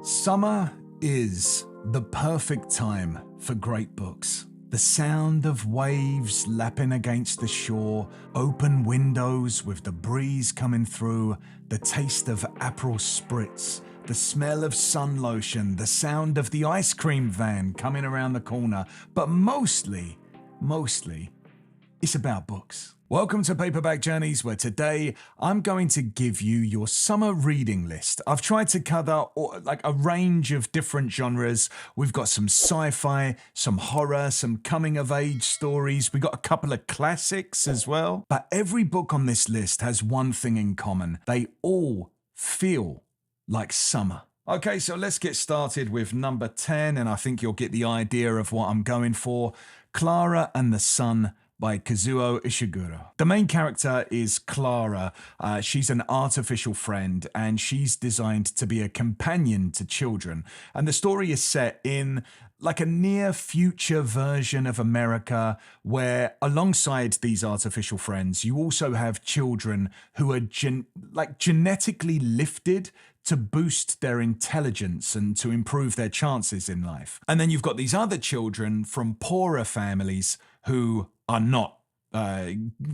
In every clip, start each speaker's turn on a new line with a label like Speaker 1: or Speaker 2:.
Speaker 1: Summer is the perfect time for great books. The sound of waves lapping against the shore, open windows with the breeze coming through, the taste of Aperol spritz, the smell of sun lotion, the sound of the ice cream van coming around the corner. But mostly, it's about books. Welcome to Paperback Journeys, where today I'm going to give you your summer reading list. I've tried to cover a range of different genres. We've got some sci-fi, some horror, some coming-of-age stories. We've got a couple of classics as well. But every book on this list has one thing in common. They all feel like summer. Okay, so let's get started with number 10, and I think you'll get the idea of what I'm going for. Klara and the Sun by Kazuo Ishiguro. The main character is Klara. She's an artificial friend, and she's designed to be a companion to children. And the story is set in like a near future version of America, where alongside these artificial friends, you also have children who are genetically lifted to boost their intelligence and to improve their chances in life. And then you've got these other children from poorer families who are not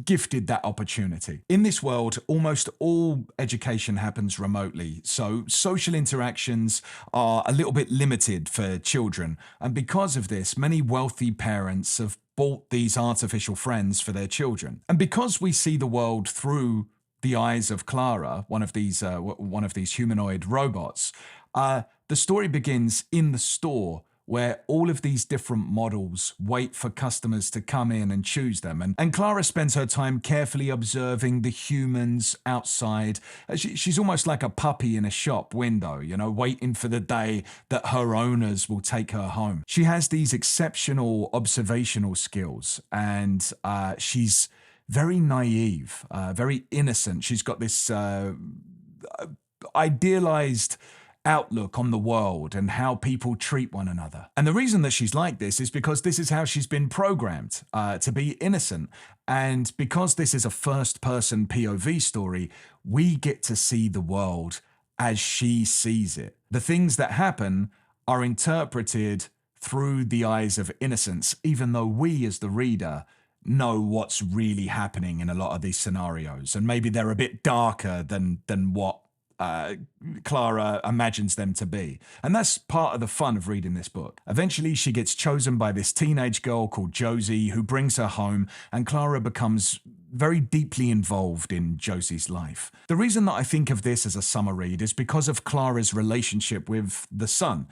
Speaker 1: gifted that opportunity. In this world, almost all education happens remotely, so social interactions are a little bit limited for children. And because of this, many wealthy parents have bought these artificial friends for their children. And because we see the world through the eyes of Klara, one of these humanoid robots, the story begins in the store, where all of these different models wait for customers to come in and choose them. And Klara spends her time carefully observing the humans outside. She's almost like a puppy in a shop window, waiting for the day that her owners will take her home. She has these exceptional observational skills, and she's very naive, very innocent. She's got this idealized outlook on the world and how people treat one another. And the reason that she's like this is because this is how she's been programmed to be innocent. And because this is a first-person POV story, we get to see the world as she sees it. The things that happen are interpreted through the eyes of innocence, even though we as the reader know what's really happening in a lot of these scenarios. And maybe they're a bit darker than what Klara imagines them to be. And that's part of the fun of reading this book. Eventually, she gets chosen by this teenage girl called Josie, who brings her home, and Klara becomes very deeply involved in Josie's life. The reason that I think of this as a summer read is because of Clara's relationship with the sun.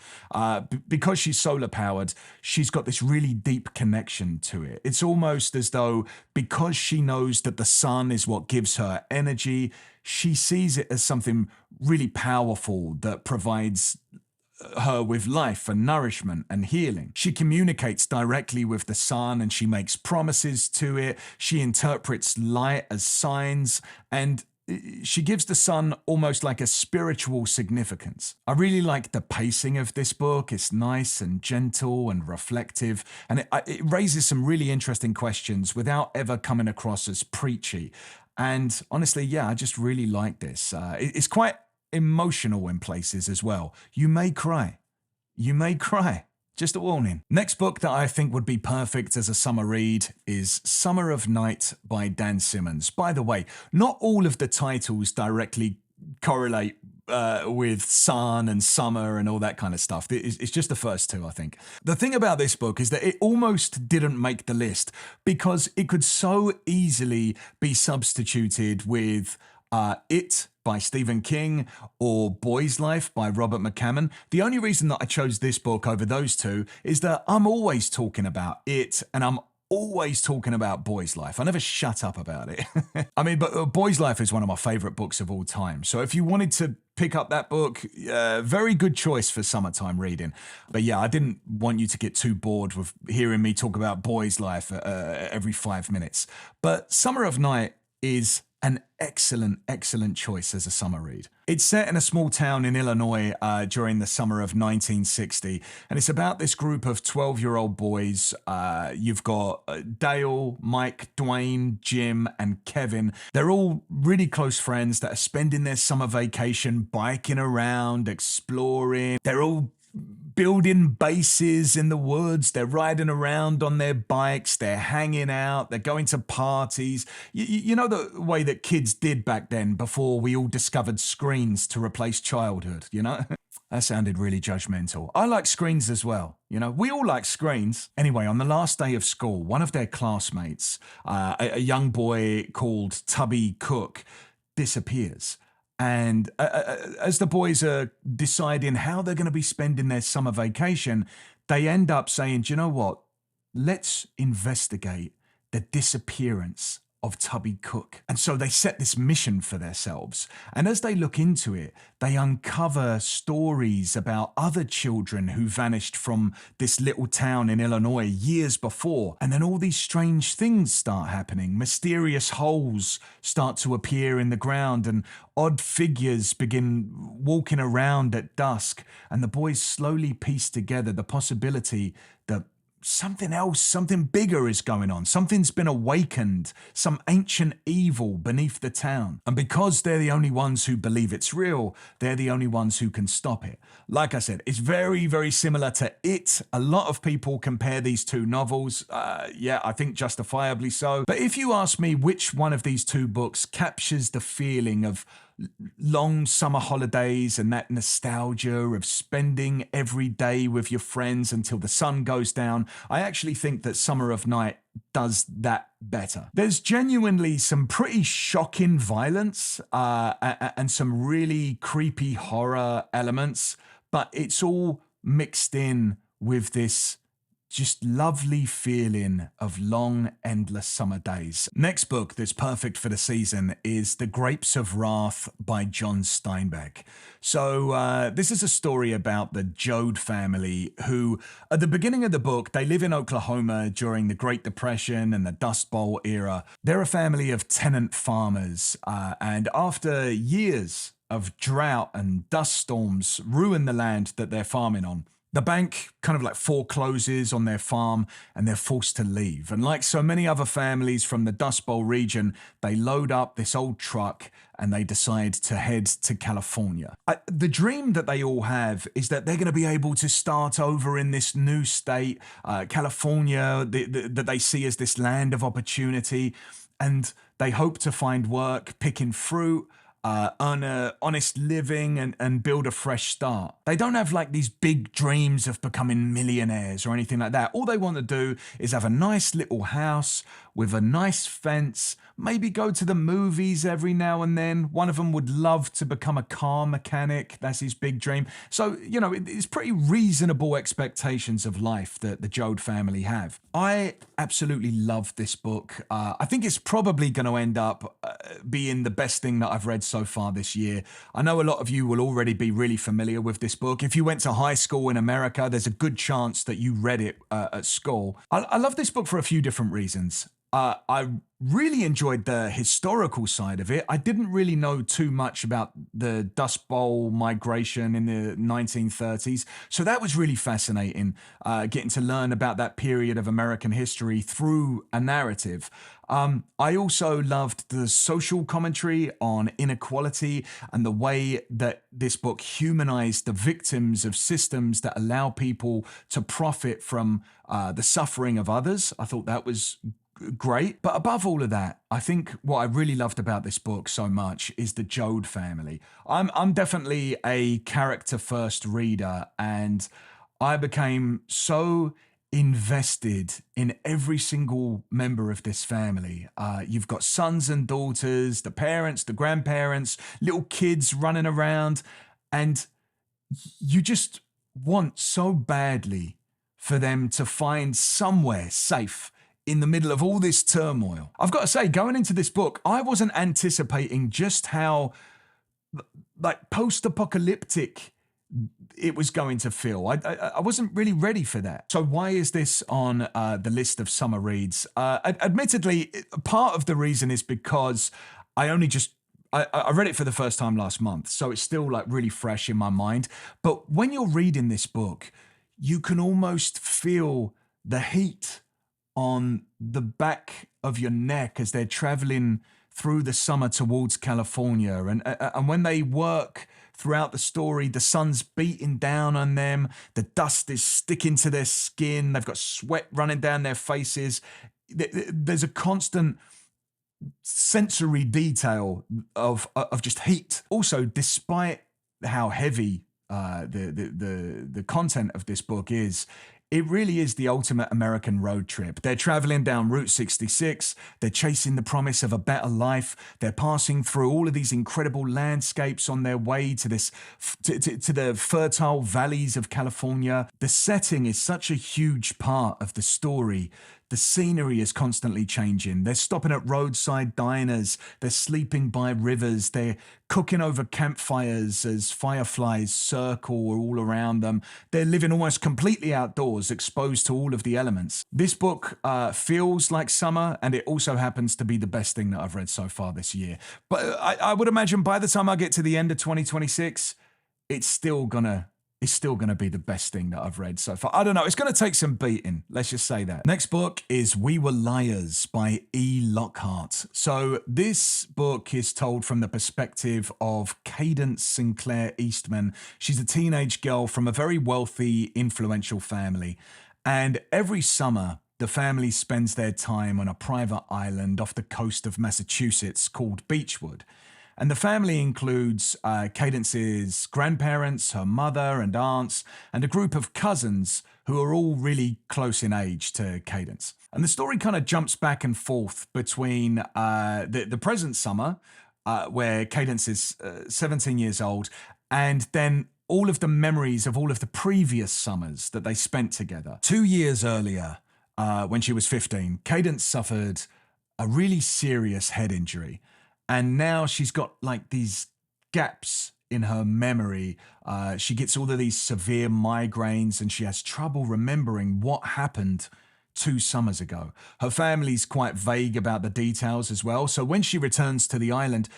Speaker 1: Because she's solar powered, she's got this really deep connection to it. It's almost as though because she knows that the sun is what gives her energy, she sees it as something really powerful that provides her with life and nourishment and healing. She communicates directly with the sun, and she makes promises to it. She interprets light as signs, and she gives the sun almost like a spiritual significance. I really like the pacing of this book. It's nice and gentle and reflective, and it raises some really interesting questions without ever coming across as preachy. And honestly, yeah, I just really like this. It's quite emotional in places as well. You may cry. Just a warning. Next book that I think would be perfect as a summer read is Summer of Night by Dan Simmons. By the way, not all of the titles directly correlate with sun and summer and all that kind of stuff. It's just the first two, I think. The thing about this book is that it almost didn't make the list because it could so easily be substituted with It by Stephen King or Boy's Life by Robert McCammon. The only reason that I chose this book over those two is that I'm always talking about It, and I'm always talking about Boy's Life. I never shut up about it. I mean, but Boy's Life is one of my favorite books of all time. So if you wanted to pick up that book, very good choice for summertime reading. But yeah, I didn't want you to get too bored with hearing me talk about Boy's Life every 5 minutes. But Summer of Night is an excellent, excellent choice as a summer read. It's set in a small town in Illinois during the summer of 1960, and it's about this group of 12-year-old boys. You've got Dale, Mike, Dwayne, Jim, and Kevin. They're all really close friends that are spending their summer vacation biking around, exploring. They're all building bases in the woods. They're riding around on their bikes. They're hanging out. They're going to parties. You know the way that kids did back then before we all discovered screens to replace childhood, you know? That sounded really judgmental. I like screens as well. You know, we all like screens. Anyway, on the last day of school, one of their classmates, a young boy called Tubby Cook, disappears. And as the boys are deciding how they're going to be spending their summer vacation, they end up saying, do you know what? Let's investigate the disappearance of Tubby Cook. And so they set this mission for themselves. And as they look into it, they uncover stories about other children who vanished from this little town in Illinois years before. And then all these strange things start happening. Mysterious holes start to appear in the ground and odd figures begin walking around at dusk. And the boys slowly piece together the possibility that something else, something bigger is going on. Something's been awakened, some ancient evil beneath the town. And because they're the only ones who believe it's real, they're the only ones who can stop it. Like I said, it's very, very similar to It. A lot of people compare these two novels. Yeah, I think justifiably so. But if you ask me which one of these two books captures the feeling of long summer holidays and that nostalgia of spending every day with your friends until the sun goes down, I actually think that Summer of Night does that better. There's genuinely some pretty shocking violence and some really creepy horror elements, but it's all mixed in with this just lovely feeling of long, endless summer days. Next book that's perfect for the season is The Grapes of Wrath by John Steinbeck. So this is a story about the Joad family who, at the beginning of the book, they live in Oklahoma during the Great Depression and the Dust Bowl era. They're a family of tenant farmers, and after years of drought and dust storms ruin the land that they're farming on, the bank kind of like forecloses on their farm and they're forced to leave. And like so many other families from the Dust Bowl region, they load up this old truck and they decide to head to California. The dream that they all have is that they're going to be able to start over in this new state, California, that they see as this land of opportunity. And they hope to find work picking fruit, earn an honest living and build a fresh start. They don't have like these big dreams of becoming millionaires or anything like that. All they want to do is have a nice little house with a nice fence, maybe go to the movies every now and then. One of them would love to become a car mechanic. That's his big dream. So, you know, it's pretty reasonable expectations of life that the Joad family have. I absolutely love this book. I think it's probably going to end up being the best thing that I've read so far this year. I know a lot of you will already be really familiar with this book. If you went to high school in America, there's a good chance that you read it at school. I love this book for a few different reasons. I really enjoyed the historical side of it. I didn't really know too much about the Dust Bowl migration in the 1930s. So that was really fascinating, getting to learn about that period of American history through a narrative. I also loved the social commentary on inequality and the way that this book humanized the victims of systems that allow people to profit from the suffering of others. I thought that was great. But above all of that, I think what I really loved about this book so much is the Joad family. I'm definitely a character first reader, and I became so invested in every single member of this family. You've got sons and daughters, the parents, the grandparents, little kids running around, and you just want so badly for them to find somewhere safe in the middle of all this turmoil. I've got to say, going into this book, I wasn't anticipating just how like post-apocalyptic it was going to feel. I wasn't really ready for that. So why is this on the list of summer reads? Admittedly, part of the reason is because I only just I read it for the first time last month, so it's still like really fresh in my mind. But when you're reading this book, you can almost feel the heat on the back of your neck as they're traveling through the summer towards California. And when they work throughout the story, the sun's beating down on them, the dust is sticking to their skin, they've got sweat running down their faces. There's a constant sensory detail of just heat. Also, despite how heavy the content of this book is, it really is the ultimate American road trip. They're traveling down Route 66. They're chasing the promise of a better life. They're passing through all of these incredible landscapes on their way to to the fertile valleys of California. The setting is such a huge part of the story. The scenery is constantly changing. They're stopping at roadside diners. They're sleeping by rivers. They're cooking over campfires as fireflies circle all around them. They're living almost completely outdoors, exposed to all of the elements. This book feels like summer, and it also happens to be the best thing that I've read so far this year. But I would imagine by the time I get to the end of 2026, it's still gonna be the best thing that I've read so far. I don't know. It's going to take some beating. Let's just say that. Next book is We Were Liars by E. Lockhart. So this book is told from the perspective of Cadence Sinclair Eastman. She's a teenage girl from a very wealthy, influential family. And every summer, the family spends their time on a private island off the coast of Massachusetts called Beechwood. And the family includes Cadence's grandparents, her mother and aunts, and a group of cousins who are all really close in age to Cadence. And the story kind of jumps back and forth between the present summer, where Cadence is 17 years old, and then all of the memories of all of the previous summers that they spent together. 2 years earlier, when she was 15, Cadence suffered a really serious head injury. And now she's got like these gaps in her memory. She gets all of these severe migraines and she has trouble remembering what happened 2 summers ago. Her family's quite vague about the details as well. So when she returns to the island,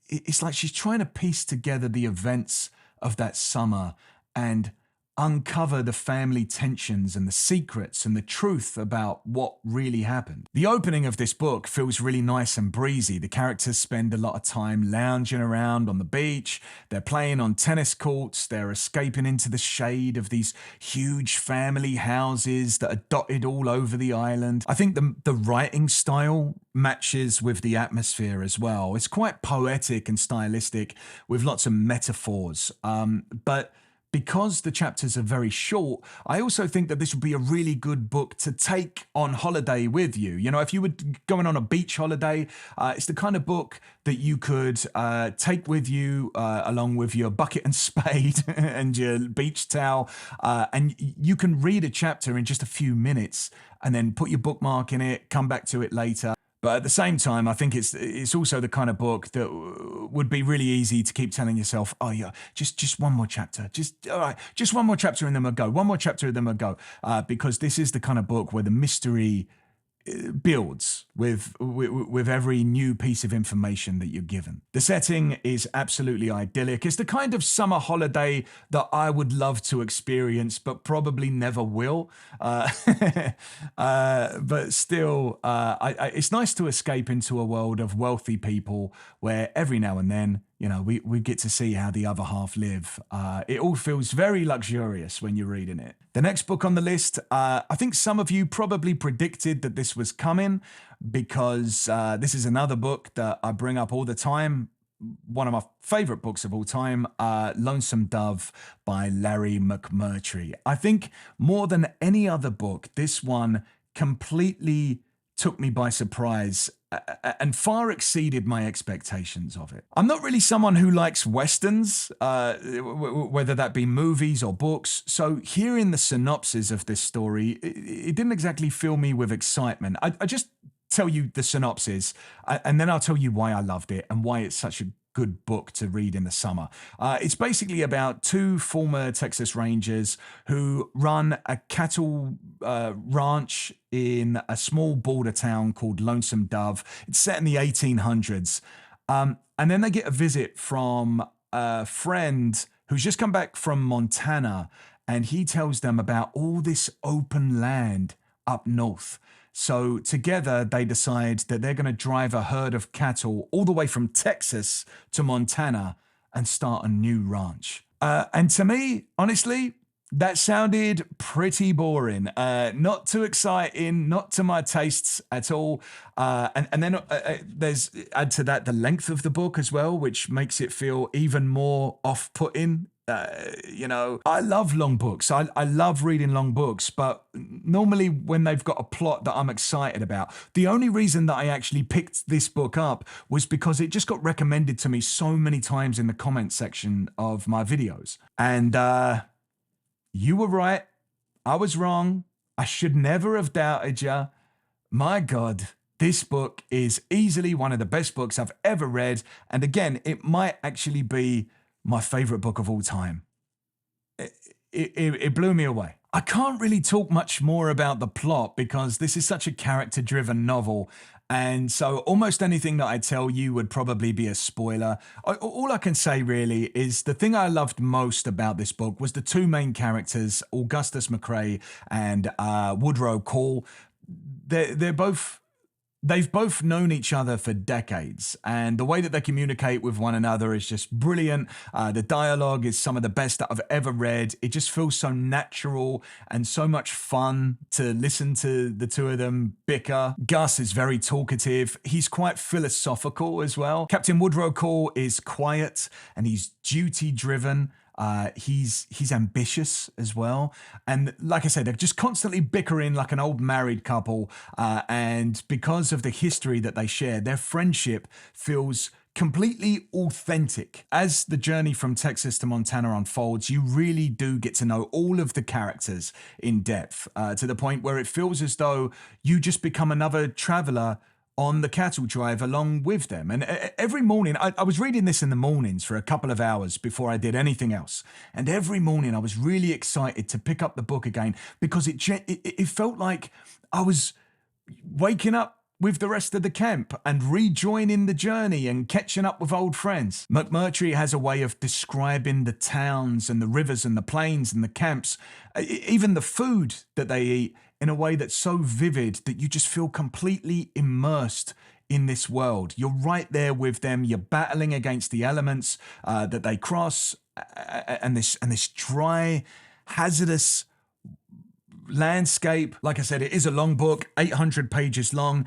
Speaker 1: it's like she's trying to piece together the events of that summer and uncover the family tensions and the secrets and the truth about what really happened. The opening of this book feels really nice and breezy. The characters spend a lot of time lounging around on the beach. They're playing on tennis courts. They're escaping into the shade of these huge family houses that are dotted all over the island. I think the writing style matches with the atmosphere as well. It's quite poetic and stylistic with lots of metaphors. But because the chapters are very short, I also think that this would be a really good book to take on holiday with you. You know, if you were going on a beach holiday, it's the kind of book that you could take with you along with your bucket and spade and your beach towel. And you can read a chapter in just a few minutes and then put your bookmark in it, come back to it later. But at the same time, I think it's also the kind of book that would be really easy to keep telling yourself, oh yeah, just one more chapter, all right, just one more chapter and then we'll go, one more chapter and then we'll go, because this is the kind of book where the mystery builds with every new piece of information that you're given. The setting is absolutely idyllic. It's the kind of summer holiday that I would love to experience, but probably never will. But still, it's nice to escape into a world of wealthy people where every now and then, you know, we get to see how the other half live. It all feels very luxurious when you're reading it. The next book on the list, I think some of you probably predicted that this was coming because this is another book that I bring up all the time. One of my favorite books of all time, Lonesome Dove by Larry McMurtry. I think more than any other book, this one completely took me by surprise and far exceeded my expectations of it. I'm not really someone who likes westerns, whether that be movies or books, so hearing the synopsis of this story, it didn't exactly fill me with excitement. I just tell you the synopsis, and then I'll tell you why I loved it and why it's such a good book to read in the summer. It's basically about 2 former Texas Rangers who run a cattle ranch in a small border town called Lonesome Dove. It's set in the 1800s. And then they get a visit from a friend who's just come back from Montana, and he tells them about all this open land up north. So together they decide that they're going to drive a herd of cattle all the way from Texas to Montana and start a new ranch. And to me, honestly, that sounded pretty boring. Not too exciting, not to my tastes at all. And then there's add to that the length of the book as well, which makes it feel even more off-putting. I love long books. I love reading long books, but normally when they've got a plot that I'm excited about, the only reason that I actually picked this book up was because it just got recommended to me so many times in the comment section of my videos. And you were right. I was wrong. I should never have doubted you. My God, this book is easily one of the best books I've ever read. And again, it might actually be my favorite book of all time. It blew me away. I can't really talk much more about the plot because this is such a character-driven novel. And so almost anything that I tell you would probably be a spoiler. All I can say really is the thing I loved most about this book was the two main characters, Augustus McCrae and Woodrow Call. They've both known each other for decades, and the way that they communicate with one another is just brilliant. The dialogue is some of the best that I've ever read. It just feels so natural and so much fun to listen to the two of them bicker. Gus is very talkative. He's quite philosophical as well. Captain Woodrow Call is quiet and he's duty-driven. He's ambitious as well. And like I said, they're just constantly bickering like an old married couple. And because of the history that they share, their friendship feels completely authentic. As the journey from Texas to Montana unfolds, you really do get to know all of the characters in depth, to the point where it feels as though you just become another traveler on the cattle drive along with them. And every morning, I was reading this in the mornings for a couple of hours before I did anything else. And every morning I was really excited to pick up the book again because it felt like I was waking up with the rest of the camp and rejoining the journey and catching up with old friends. McMurtry has a way of describing the towns and the rivers and the plains and the camps, even the food that they eat, in a way that's so vivid that you just feel completely immersed in this world. You're right there with them. You're battling against the elements that they cross, and this dry, hazardous landscape. Like I said, it is a long book, 800 pages long.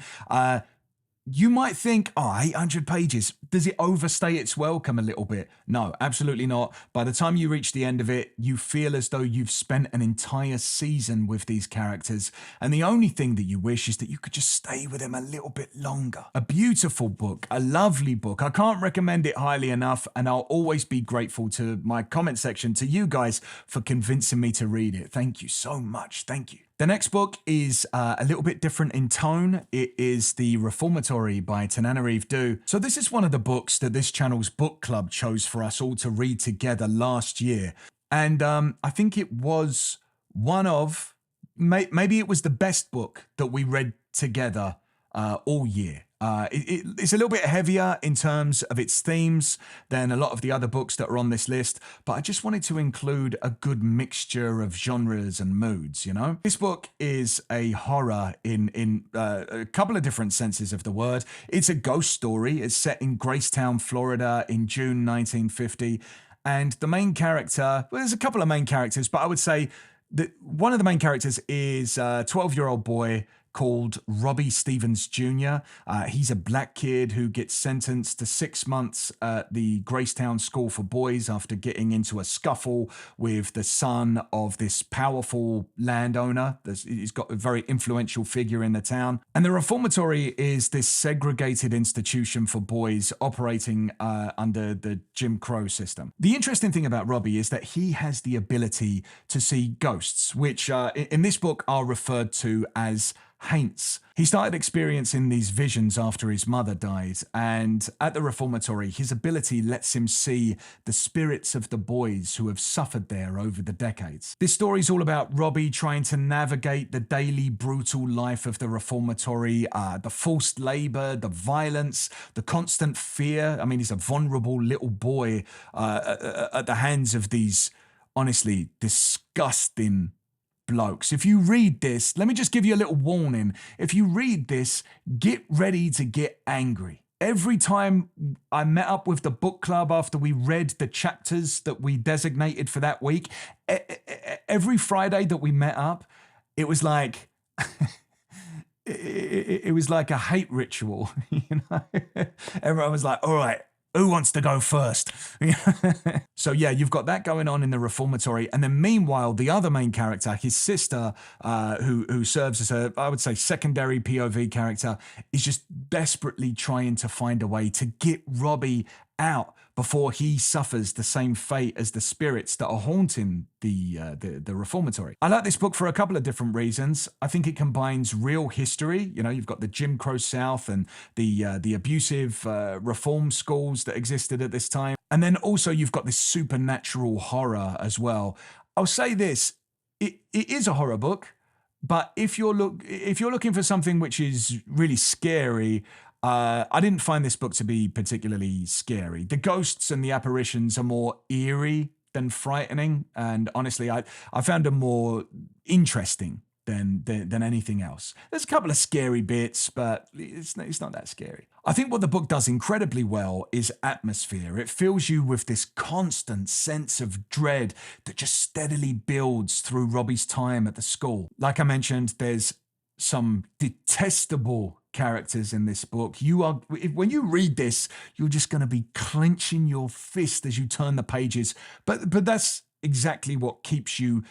Speaker 1: You might think, 800 pages, does it overstay its welcome a little bit? No, absolutely not. By the time you reach the end of it, you feel as though you've spent an entire season with these characters. And the only thing that you wish is that you could just stay with them a little bit longer. A beautiful book, a lovely book. I can't recommend it highly enough, and I'll always be grateful to my comment section, to you guys, for convincing me to read it. Thank you so much. Thank you. The next book is a little bit different in tone. It is The Reformatory by Tananarive Due. So this is one of the books that this channel's book club chose for us all to read together last year. And I think it was one of, maybe it was the best book that we read together all year. It's a little bit heavier in terms of its themes than a lot of the other books that are on this list, but I just wanted to include a good mixture of genres and moods, you know? This book is a horror in a couple of different senses of the word. It's a ghost story. It's set in Gracetown, Florida in June 1950. And the main character, well, there's a couple of main characters, but I would say that one of the main characters is a 12-year-old boy called Robbie Stevens Jr. He's a black kid who gets sentenced to 6 months at the Gracetown School for Boys after getting into a scuffle with the son of this powerful landowner. He's got a very influential figure in the town. And the Reformatory is this segregated institution for boys operating under the Jim Crow system. The interesting thing about Robbie is that he has the ability to see ghosts, which in this book are referred to as Haints. He started experiencing these visions after his mother died, and at the Reformatory, his ability lets him see the spirits of the boys who have suffered there over the decades. This story's all about Robbie trying to navigate the daily brutal life of the Reformatory, the forced labor, the violence, the constant fear. I mean, he's a vulnerable little boy at the hands of these, honestly, disgusting blokes. If you read this, let me just give you a little warning. If you read this, get ready to get angry. Every time I met up with the book club after we read the chapters that we designated for that week, every Friday that we met up, it was like it was like a hate ritual. You know, everyone was like, "All right, who wants to go first?" So yeah, you've got that going on in the Reformatory. And then meanwhile, the other main character, his sister, who serves as a, I would say, secondary POV character, is just desperately trying to find a way to get Robbie out before he suffers the same fate as the spirits that are haunting the Reformatory. I like this book for a couple of different reasons. I think it combines real history. You know, you've got the Jim Crow South and the abusive reform schools that existed at this time. And then also you've got this supernatural horror as well. I'll say this, it is a horror book, but if you're looking for something which is really scary, I didn't find this book to be particularly scary. The ghosts and the apparitions are more eerie than frightening, and honestly, I found them more interesting than anything else. There's a couple of scary bits, but it's not that scary. I think what the book does incredibly well is atmosphere. It fills you with this constant sense of dread that just steadily builds through Robbie's time at the school. Like I mentioned, there's some detestable characters in this book. When you read this, you're just going to be clenching your fist as you turn the pages. But that's exactly what keeps you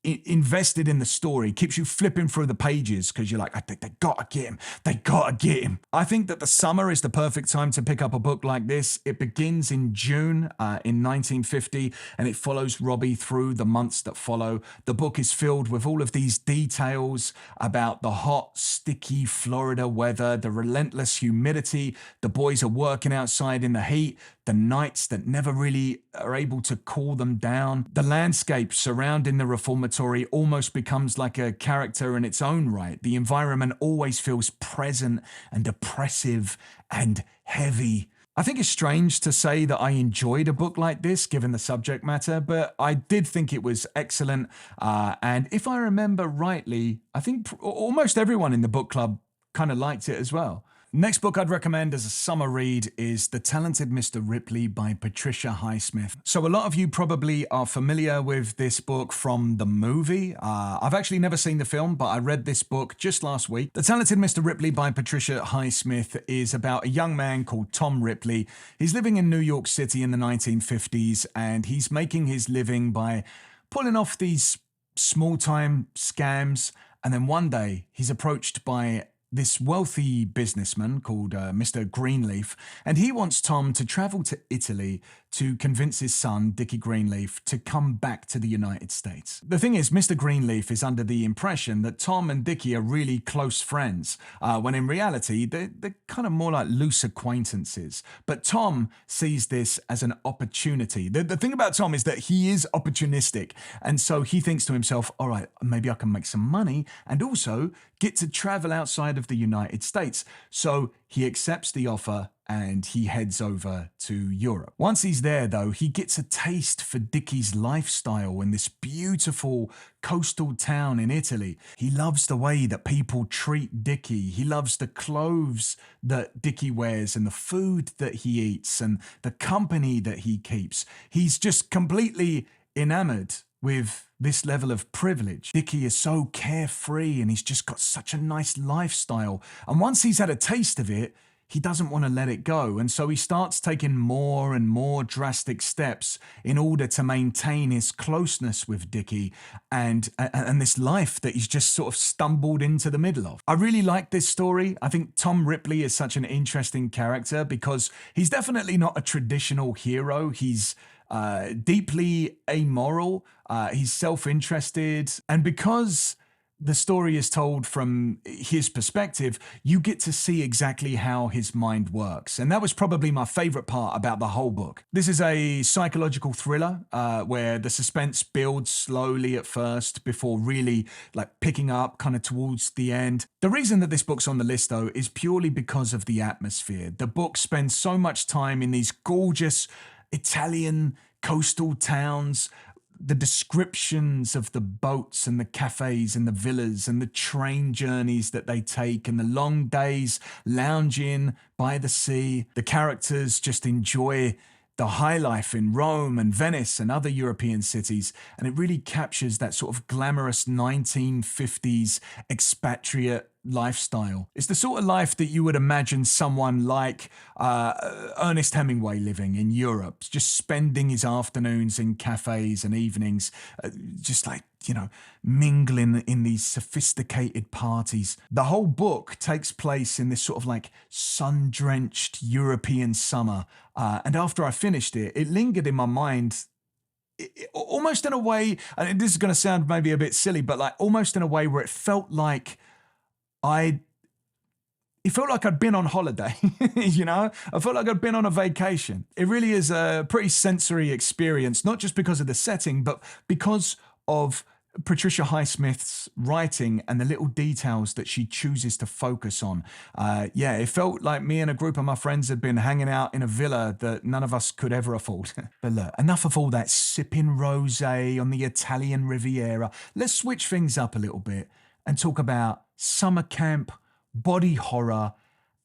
Speaker 1: invested in the story, keeps you flipping through the pages because you're like, I think they gotta get him. They gotta get him. I think that the summer is the perfect time to pick up a book like this. It begins in June in 1950, and it follows Robbie through the months that follow. The book is filled with all of these details about the hot, sticky Florida weather, the relentless humidity, the boys are working outside in the heat, the nights that never really are able to cool them down. The landscape surrounding the Reformatory almost becomes like a character in its own right. The environment always feels present and oppressive and heavy. I think it's strange to say that I enjoyed a book like this, given the subject matter, but I did think it was excellent. And if I remember rightly, I think almost everyone in the book club kind of liked it as well. Next book I'd recommend as a summer read is The Talented Mr. Ripley by Patricia Highsmith. So a lot of you probably are familiar with this book from the movie. I've actually never seen the film, but I read this book just last week. The Talented Mr. Ripley by Patricia Highsmith is about a young man called Tom Ripley. He's living in New York City in the 1950s, and he's making his living by pulling off these small-time scams. And then one day he's approached by this wealthy businessman called Mr. Greenleaf, and he wants Tom to travel to Italy to convince his son, Dickie Greenleaf, to come back to the United States. The thing is, Mr. Greenleaf is under the impression that Tom and Dickie are really close friends, when in reality, they're kind of more like loose acquaintances. But Tom sees this as an opportunity. The thing about Tom is that he is opportunistic, and so he thinks to himself, all right, maybe I can make some money and also get to travel outside of the United States. So he accepts the offer and he heads over to Europe. Once he's there, though, he gets a taste for Dickie's lifestyle in this beautiful coastal town in Italy. He loves the way that people treat Dickie. He loves the clothes that Dickie wears and the food that he eats and the company that he keeps. He's just completely enamored with this level of privilege. Dickie is so carefree and he's just got such a nice lifestyle. And once he's had a taste of it, he doesn't want to let it go. And so he starts taking more and more drastic steps in order to maintain his closeness with Dickie and this life that he's just sort of stumbled into the middle of. I really like this story. I think Tom Ripley is such an interesting character because he's definitely not a traditional hero. He's deeply amoral. He's self-interested. And because the story is told from his perspective, you get to see exactly how his mind works. And that was probably my favorite part about the whole book. This is a psychological thriller where the suspense builds slowly at first before really like picking up kind of towards the end. The reason that this book's on the list, though, is purely because of the atmosphere. The book spends so much time in these gorgeous Italian coastal towns. The descriptions of the boats and the cafes and the villas and the train journeys that they take and the long days lounging by the sea. The characters just enjoy the high life in Rome and Venice and other European cities. And it really captures that sort of glamorous 1950s expatriate lifestyle. It's the sort of life that you would imagine someone like Ernest Hemingway living in Europe, just spending his afternoons in cafes and evenings, just like, you know, mingling in these sophisticated parties. The whole book takes place in this sort of like sun-drenched European summer. And after I finished it, it lingered in my mind almost in a way, and this is going to sound maybe a bit silly, but like almost in a way where it felt like I'd been on holiday, you know? I felt like I'd been on a vacation. It really is a pretty sensory experience, not just because of the setting, but because of Patricia Highsmith's writing and the little details that she chooses to focus on. It felt like me and a group of my friends had been hanging out in a villa that none of us could ever afford. But look, enough of all that sipping rosé on the Italian Riviera. Let's switch things up a little bit and talk about summer camp, body horror,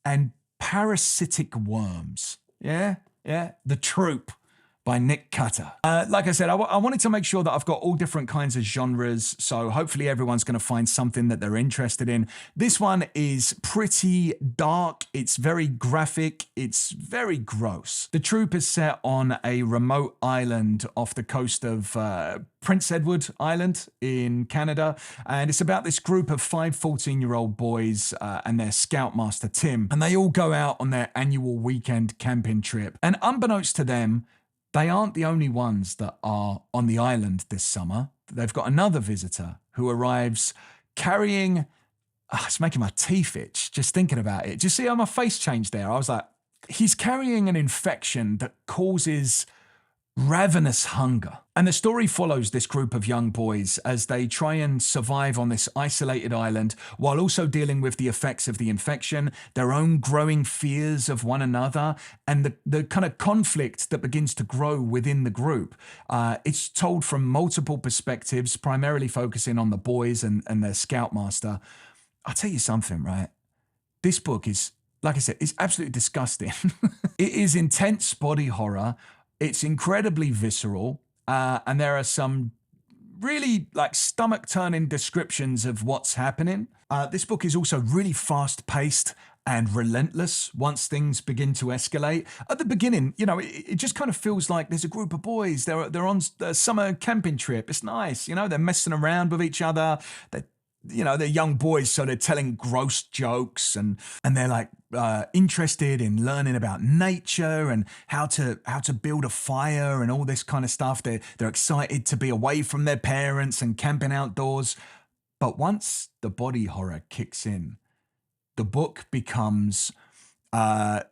Speaker 1: and parasitic worms. Yeah? The Troop by Nick Cutter. Like I said, I wanted to make sure that I've got all different kinds of genres, so hopefully everyone's going to find something that they're interested in. This one is pretty dark, it's very graphic, it's very gross. The Troop is set on a remote island off the coast of Prince Edward Island in Canada, and it's about this group of 5 14-year-old boys and their scoutmaster Tim, and they all go out on their annual weekend camping trip. And unbeknownst to them, they aren't the only ones that are on the island this summer. They've got another visitor who arrives carrying... it's making my teeth itch just thinking about it. Do you see how my face changed there? I was like, he's carrying an infection that causes ravenous hunger. And the story follows this group of young boys as they try and survive on this isolated island while also dealing with the effects of the infection, their own growing fears of one another, and the kind of conflict that begins to grow within the group. It's told from multiple perspectives, primarily focusing on the boys and their scoutmaster. I'll tell you something, right? This book is, like I said, it's absolutely disgusting. It is intense body horror. It's incredibly visceral, and there are some really like stomach-turning descriptions of what's happening. This book is also really fast-paced and relentless once things begin to escalate. At the beginning, you know, it just kind of feels like there's a group of boys. They're on a summer camping trip. It's nice, you know. They're messing around with each other. They're young boys, so they're telling gross jokes and they're like interested in learning about nature and how to build a fire and all this kind of stuff. They're excited to be away from their parents and camping outdoors. But once the body horror kicks in, the book becomes, in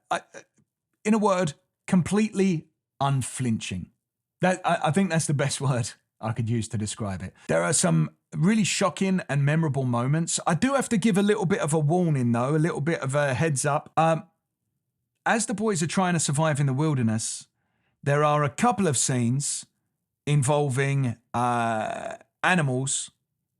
Speaker 1: a word, completely unflinching. I think that's the best word I could use to describe it. There are some really shocking and memorable moments. I do have to give a little bit of a warning, though, a little bit of a heads up. As the boys are trying to survive in the wilderness, there are a couple of scenes involving animals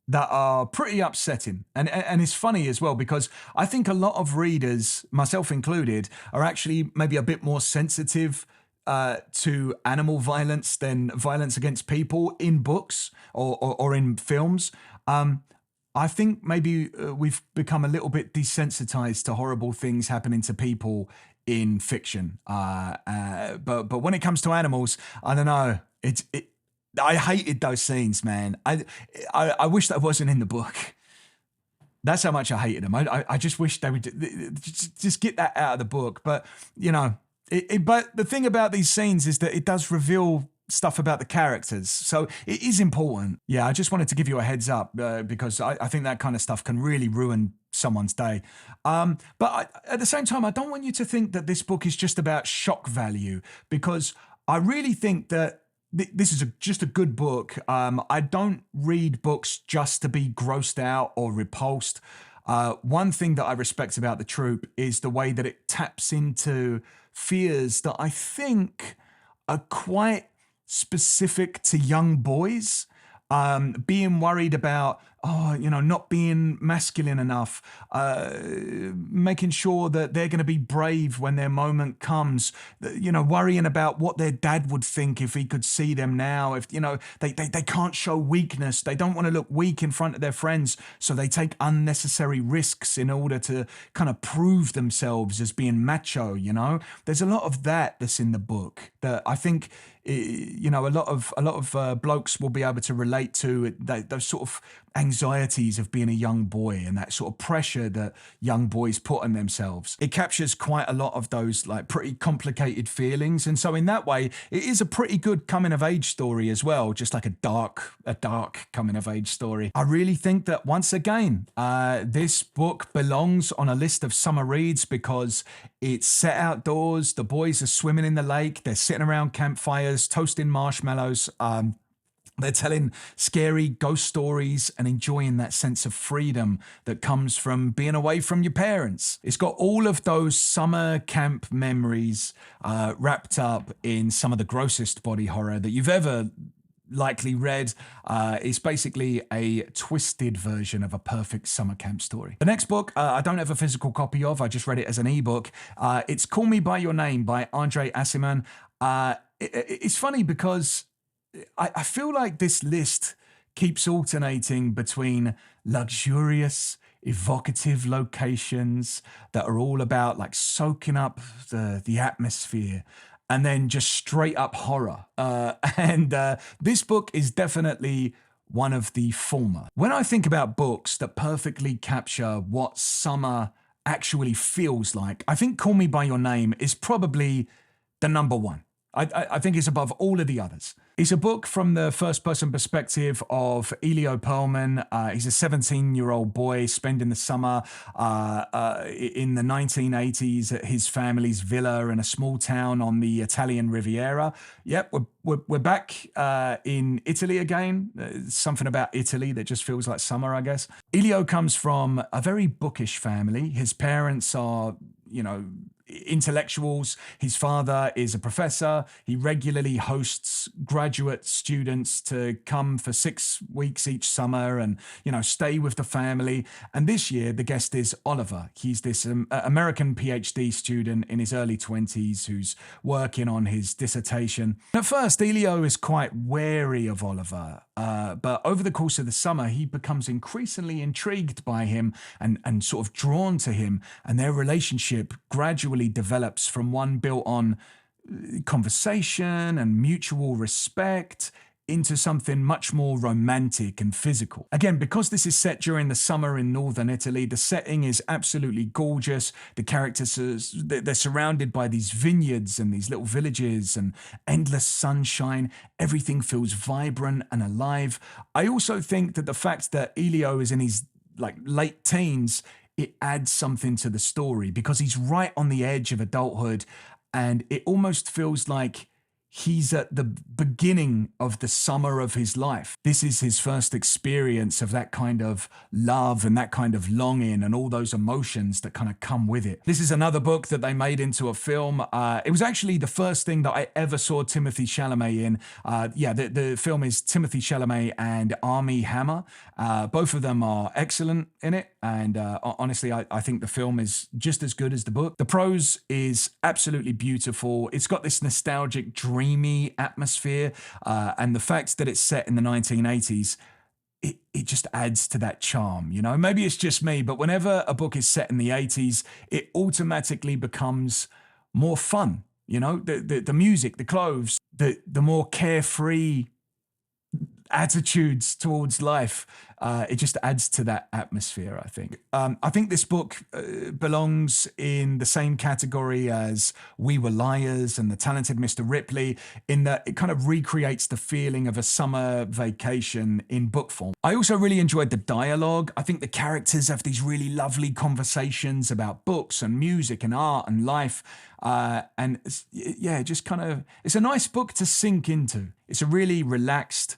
Speaker 1: that are pretty upsetting. And it's funny as well, because I think a lot of readers, myself included, are actually maybe a bit more sensitive to animal violence than violence against people in books or in films. I think maybe we've become a little bit desensitized to horrible things happening to people in fiction. But when it comes to animals, I don't know. I hated those scenes, man. I wish that wasn't in the book. That's how much I hated them. I just wish they would just get that out of the book. But, you know, but the thing about these scenes is that it does reveal stuff about the characters. So it is important. Yeah, I just wanted to give you a heads up because I think that kind of stuff can really ruin someone's day. At the same time, I don't want you to think that this book is just about shock value, because I really think that this is just a good book. I don't read books just to be grossed out or repulsed. One thing that I respect about the troupe is the way that it taps into fears that I think are quite specific to young boys. Being worried about, not being masculine enough, making sure that they're going to be brave when their moment comes, worrying about what their dad would think if he could see them now, if, they can't show weakness. They don't want to look weak in front of their friends, so they take unnecessary risks in order to kind of prove themselves as being macho, There's a lot of that's in the book that I think, a lot of blokes will be able to relate to those sort of anxieties of being a young boy and that sort of pressure that young boys put on themselves. It captures quite a lot of those like pretty complicated feelings, and so in that way, it is a pretty good coming of age story as well, just like a dark coming of age story. I really think that once again, this book belongs on a list of summer reads because it's set outdoors. The boys are swimming in the lake. They're sitting around campfires, toasting marshmallows. They're telling scary ghost stories and enjoying that sense of freedom that comes from being away from your parents. It's got all of those summer camp memories wrapped up in some of the grossest body horror that you've ever likely read. It's basically a twisted version of a perfect summer camp story. The next book, I don't have a physical copy of. I just read it as an ebook. It's Call Me By Your Name by Andre Aciman. It's funny because I feel like this list keeps alternating between luxurious, evocative locations that are all about like soaking up the atmosphere, and then just straight up horror. And this book is definitely one of the former. When I think about books that perfectly capture what summer actually feels like, I think Call Me By Your Name is probably the number one. I think it's above all of the others. It's a book from the first-person perspective of Elio Perlman. He's a 17-year-old boy spending the summer in the 1980s at his family's villa in a small town on the Italian Riviera. Yep, we're back in Italy again. Something about Italy that just feels like summer, I guess. Elio comes from a very bookish family. His parents are, intellectuals. His father is a professor. He regularly hosts graduate students to come for 6 weeks each summer and, stay with the family. And this year, the guest is Oliver. He's this American PhD student in his early 20s who's working on his dissertation. At first, Elio is quite wary of Oliver, but over the course of the summer, he becomes increasingly intrigued by him and sort of drawn to him, and their relationship gradually develops from one built on conversation and mutual respect into something much more romantic and physical. Again, because this is set during the summer in northern Italy, the setting is absolutely gorgeous. The characters, they're surrounded by these vineyards and these little villages and endless sunshine. Everything feels vibrant and alive. I also think that the fact that Elio is in his late teens, it adds something to the story because he's right on the edge of adulthood, and it almost feels like he's at the beginning of the summer of his life. This is his first experience of that kind of love and that kind of longing and all those emotions that kind of come with it. This is another book that they made into a film. It was actually the first thing that I ever saw Timothée Chalamet in. The film is Timothée Chalamet and Armie Hammer. Both of them are excellent in it. And honestly, I think the film is just as good as the book. The prose is absolutely beautiful. It's got this nostalgic, dreamy atmosphere. And the fact that it's set in the 1980s, it just adds to that charm. Maybe it's just me, but whenever a book is set in the 80s, it automatically becomes more fun. The music, the clothes, the more carefree attitudes towards life. It just adds to that atmosphere, I think. I think this book belongs in the same category as We Were Liars and The Talented Mr. Ripley, in that it kind of recreates the feeling of a summer vacation in book form. I also really enjoyed the dialogue. I think the characters have these really lovely conversations about books and music and art and life. And yeah, just kind of, it's a nice book to sink into. It's a really relaxed,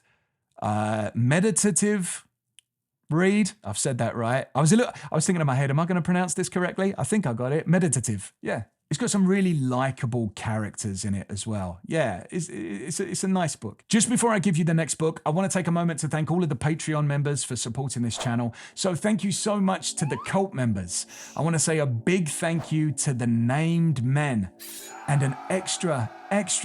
Speaker 1: meditative read. I've said that right. I was thinking in my head, am I going to pronounce this correctly? I think I got it. Meditative. Yeah. It's got some really likable characters in it as well. Yeah, it's a nice book. Just before I give you the next book, I want to take a moment to thank all of the Patreon members for supporting this channel. So thank you so much to the cult members. I want to say a big thank you to the named men, and an extra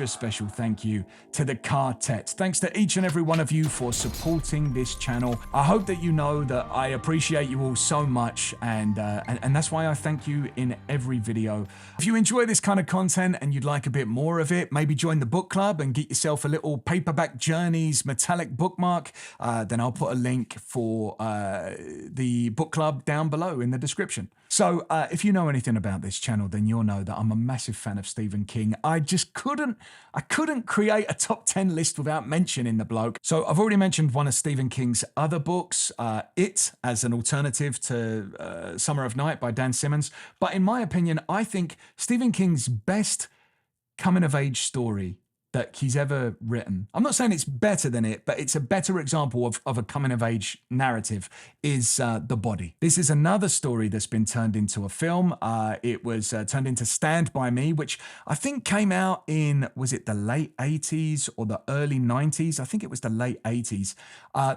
Speaker 1: special thank you to the quartet. Thanks to each and every one of you for supporting this channel. I hope that you know that I appreciate you all so much, and that's why I thank you in every video. If you enjoy this kind of content and you'd like a bit more of it, maybe join the book club and get yourself a little Paperback Journeys metallic bookmark. Then I'll put a link for the book club down below in the description. So if you know anything about this channel, then you'll know that I'm a massive fan of Stephen King. I couldn't create a top 10 list without mentioning the bloke. So I've already mentioned one of Stephen King's other books, It, as an alternative to Summer of Night by Dan Simmons. But in my opinion, I think Stephen King's best coming-of-age story that he's ever written, I'm not saying it's better than it, but it's a better example of a coming-of-age narrative, is The Body. This is another story that's been turned into a film. It was turned into Stand By Me, which I think came out in, was it the late 80s or the early 90s? I think it was the late 80s.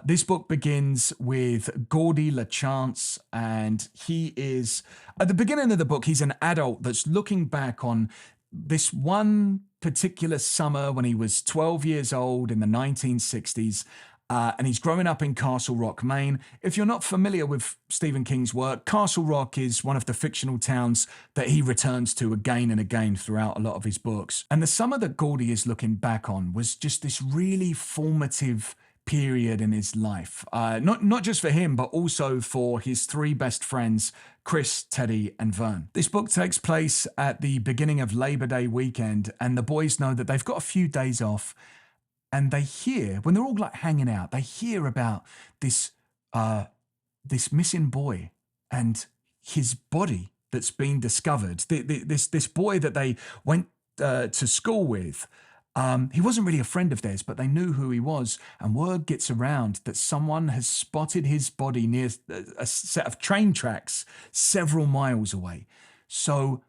Speaker 1: This book begins with Gordy LaChance, and he is, at the beginning of the book, he's an adult that's looking back on this one particular summer when he was 12 years old in the 1960s, and he's growing up in Castle Rock, Maine. If you're not familiar with Stephen King's work, Castle Rock is one of the fictional towns that he returns to again and again throughout a lot of his books. And the summer that Gordy is looking back on was just this really formative period in his life, not just for him, but also for his three best friends, Chris, Teddy, and Vern. This book takes place at the beginning of Labor Day weekend, and the boys know that they've got a few days off, and they hear, when they're all like hanging out, they hear about this missing boy and his body that's been discovered. This boy that they went to school with. He wasn't really a friend of theirs, but they knew who he was, and word gets around that someone has spotted his body near a set of train tracks several miles away. So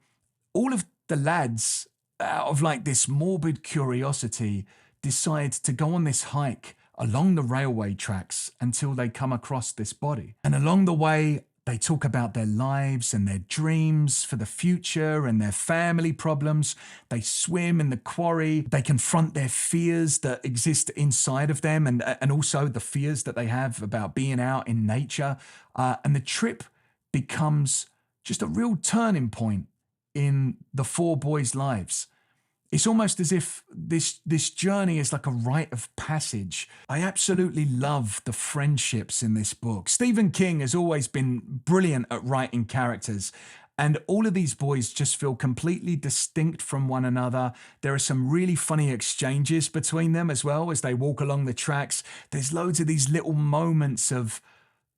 Speaker 1: all of the lads, out of like this morbid curiosity, decide to go on this hike along the railway tracks until they come across this body. And along the way, they talk about their lives and their dreams for the future and their family problems. They swim in the quarry. They confront their fears that exist inside of them, and also the fears that they have about being out in nature. And the trip becomes just a real turning point in the four boys' lives. It's almost as if this journey is like a rite of passage. I absolutely love the friendships in this book. Stephen King has always been brilliant at writing characters, and all of these boys just feel completely distinct from one another. There are some really funny exchanges between them as well as they walk along the tracks. There's loads of these little moments of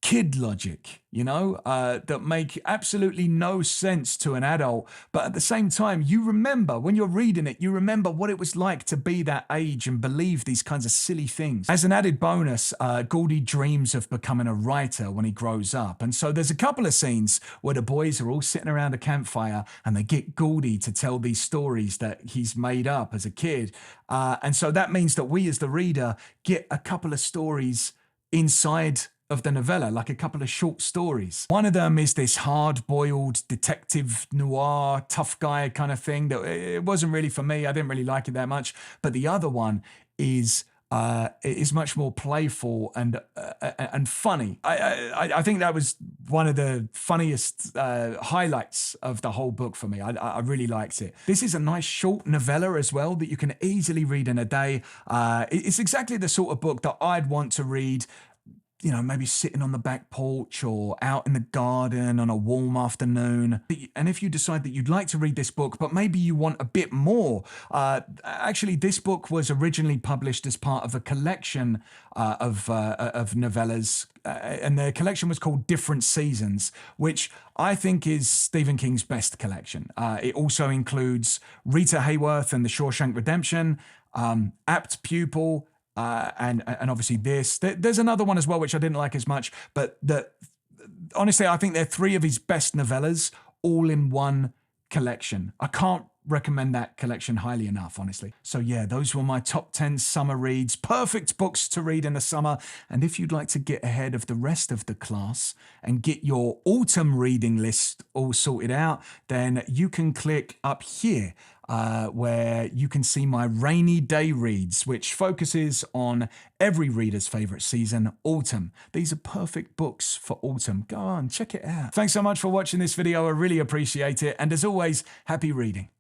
Speaker 1: kid logic, you know, that make absolutely no sense to an adult. But at the same time, you remember, when you're reading it, you remember what it was like to be that age and believe these kinds of silly things. As an added bonus, Gordy dreams of becoming a writer when he grows up. And so there's a couple of scenes where the boys are all sitting around a campfire and they get Gordy to tell these stories that he's made up as a kid. And so that means that we as the reader get a couple of stories inside of the novella, like a couple of short stories. One of them is this hard-boiled detective noir, tough guy kind of thing that it wasn't really for me. I didn't really like it that much. But the other one is much more playful and funny. I think that was one of the funniest highlights of the whole book for me. I really liked it. This is a nice short novella as well that you can easily read in a day. It's exactly the sort of book that I'd want to read, you know, maybe sitting on the back porch or out in the garden on a warm afternoon. And if you decide that you'd like to read this book, but maybe you want a bit more, actually, this book was originally published as part of a collection of novellas, and the collection was called Different Seasons, which I think is Stephen King's best collection. It also includes Rita Hayworth and The Shawshank Redemption, Apt Pupil, and obviously this. There's another one as well, which I didn't like as much, but honestly, I think they're three of his best novellas all in one collection. I can't recommend that collection highly enough, honestly. So yeah, those were my top 10 summer reads, perfect books to read in the summer. And if you'd like to get ahead of the rest of the class and get your autumn reading list all sorted out, then you can click up here where you can see my rainy day reads, which focuses on every reader's favorite season, autumn. These are perfect books for autumn. Go on, check it out. Thanks so much for watching this video. I really appreciate it. And as always, happy reading.